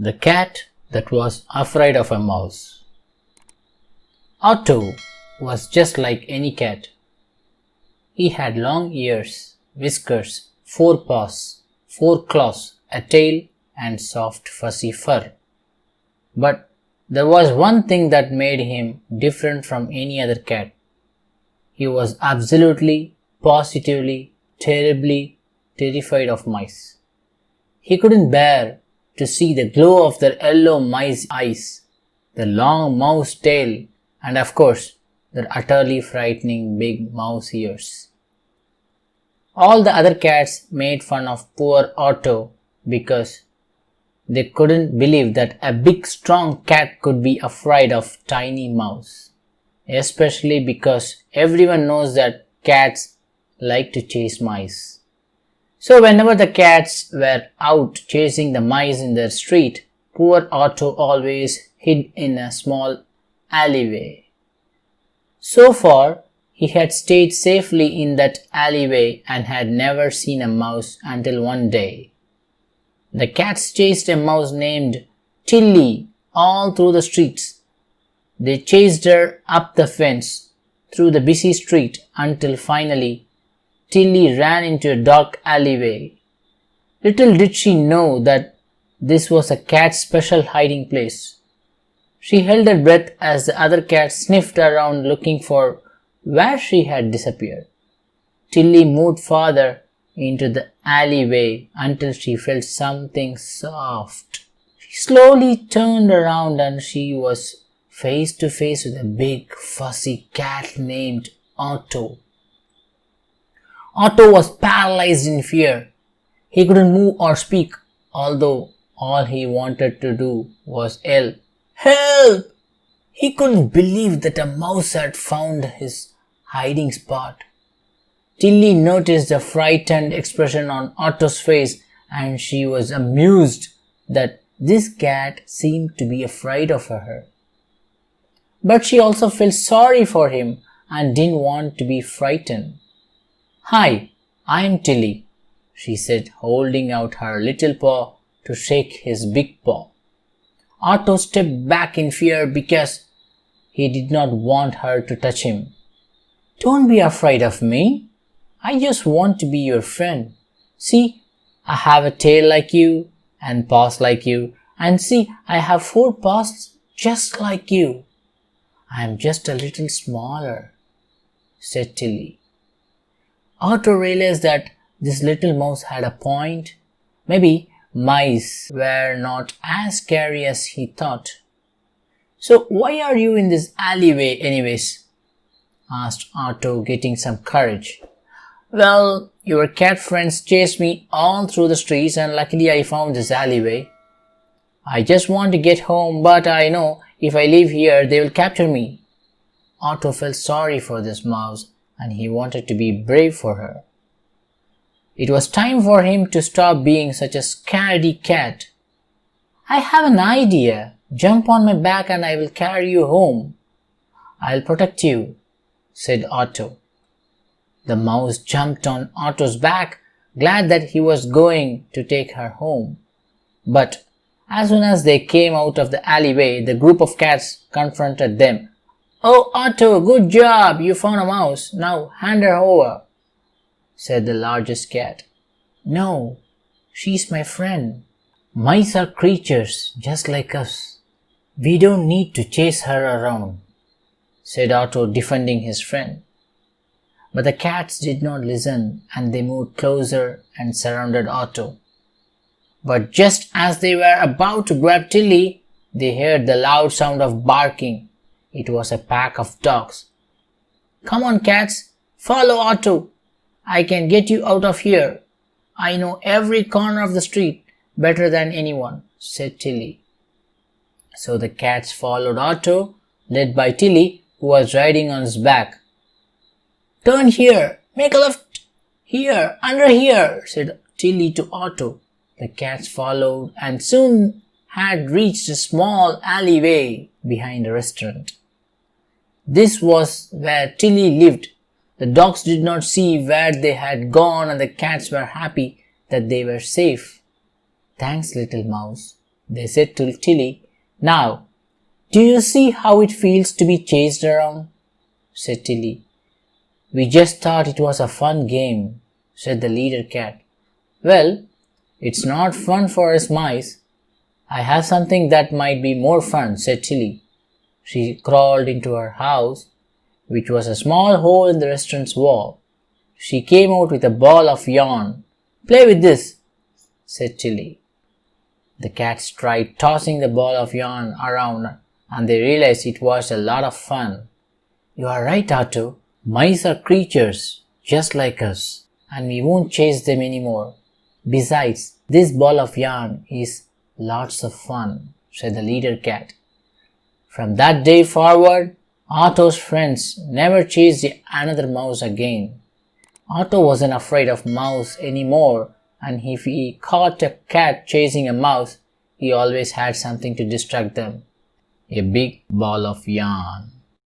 The cat that was afraid of a mouse. Otto was just like any cat. He had long ears, whiskers, 4 paws, 4 claws, a tail, and soft fuzzy fur. But there was one thing that made him different from any other cat. He was absolutely, positively, terribly terrified of mice. He couldn't bear to see the glow of their yellow mice eyes, the long mouse tail, and of course, their utterly frightening big mouse ears. All the other cats made fun of poor Otto because they couldn't believe that a big strong cat could be afraid of tiny mouse, especially because everyone knows that cats like to chase mice. So whenever the cats were out chasing the mice in their street, poor Otto always hid in a small alleyway. So far, he had stayed safely in that alleyway and had never seen a mouse until one day. The cats chased a mouse named Tilly all through the streets. They chased her up the fence, through the busy street, until finally Tilly ran into a dark alleyway. Little did she know that this was a cat's special hiding place. She held her breath as the other cats sniffed around looking for where she had disappeared. Tilly moved farther into the alleyway until she felt something soft. She slowly turned around and she was face to face with a big fuzzy cat named Otto. Otto was paralyzed in fear. He couldn't move or speak, although all he wanted to do was yell, "Help!" He couldn't believe that a mouse had found his hiding spot. Tilly noticed the frightened expression on Otto's face and she was amused that this cat seemed to be afraid of her. But she also felt sorry for him and didn't want to be frightened. "Hi, I'm Tilly," she said, holding out her little paw to shake his big paw. Otto stepped back in fear because he did not want her to touch him. "Don't be afraid of me. I just want to be your friend. See, I have a tail like you and paws like you, and see, I have 4 paws just like you. I am just a little smaller," said Tilly. Otto realized that this little mouse had a point. Maybe mice were not as scary as he thought. "So why are you in this alleyway anyways?" asked Otto, getting some courage. "Well, your cat friends chased me all through the streets and luckily I found this alleyway. I just want to get home, but I know if I leave here they will capture me." Otto felt sorry for this mouse and he wanted to be brave for her. It was time for him to stop being such a scaredy cat. "I have an idea. Jump on my back and I will carry you home. I'll protect you," said Otto. The mouse jumped on Otto's back, glad that he was going to take her home. But as soon as they came out of the alleyway, the group of cats confronted them. "Oh, Otto, good job! You found a mouse. Now hand her over," said the largest cat. "No, she's my friend. Mice are creatures just like us. We don't need to chase her around," said Otto, defending his friend. But the cats did not listen and they moved closer and surrounded Otto. But just as they were about to grab Tilly, they heard the loud sound of barking. It was a pack of dogs. "Come on, cats, follow Otto. I can get you out of here. I know every corner of the street better than anyone," said Tilly. So the cats followed Otto, led by Tilly, who was riding on his back. "Turn here, make a left, here, under here," said Tilly to Otto. The cats followed and soon had reached a small alleyway behind a restaurant. This was where Tilly lived. The dogs did not see where they had gone and the cats were happy that they were safe. "Thanks, little mouse," They said to Tilly, "Now, do you see how it feels to be chased around?" said Tilly. "We just thought it was a fun game," said the leader cat. "Well, it's not fun for us mice. I have something that might be more fun," said Tilly. She crawled into her house, which was a small hole in the restaurant's wall. She came out with a ball of yarn. "Play with this," said Tilly. The cats tried tossing the ball of yarn around and they realized it was a lot of fun. "You are right, Otto. Mice are creatures just like us, and we won't chase them anymore. Besides, this ball of yarn is lots of fun," said the leader cat. From that day forward, Otto's friends never chased another mouse again. Otto wasn't afraid of mouse anymore, and if he caught a cat chasing a mouse, he always had something to distract them. A big ball of yarn.